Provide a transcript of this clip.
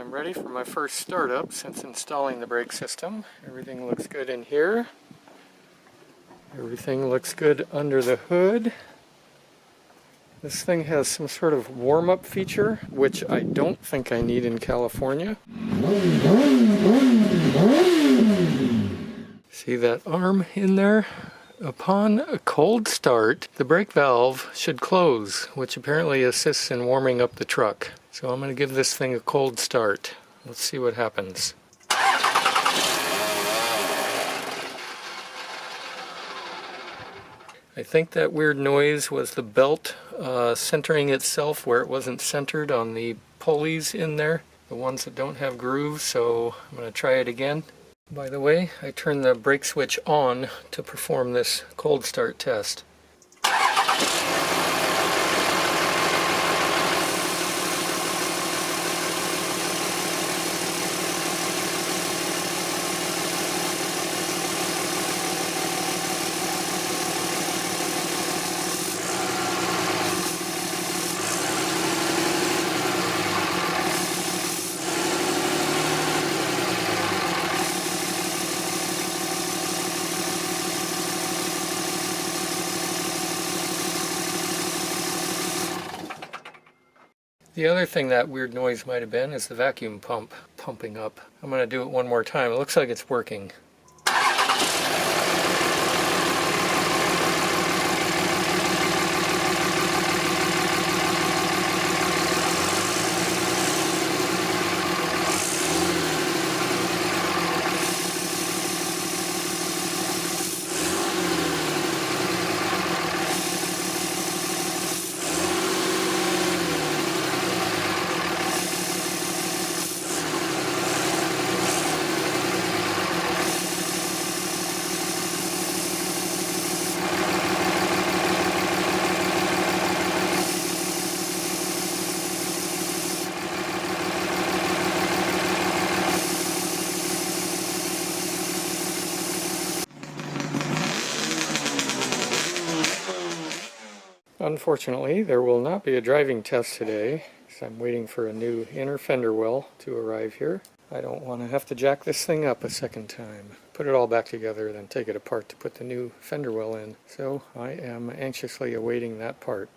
I'm ready for my first startup since installing the brake system. Everything looks good in here. Everything looks good under the hood. This thing has some sort of warm-up feature, which I don't think I need in California. See that arm in there? Upon a cold start, the brake valve should close, which apparently assists in warming up the truck. So I'm going to give this thing a cold start. Let's see what happens. I think that weird noise was the belt centering itself where it wasn't centered on the pulleys in there, the ones that don't have grooves, so I'm going to try it again. By the way, I turned the brake switch on to perform this cold start test. The other thing that weird noise might have been is the vacuum pump pumping up. I'm going to do it one more time. It looks like it's working. Unfortunately, there will not be a driving test today, because I'm waiting for a new inner fender well to arrive here. I don't want to have to jack this thing up a second time. Put it all back together, then take it apart to put the new fender well in. So I am anxiously awaiting that part.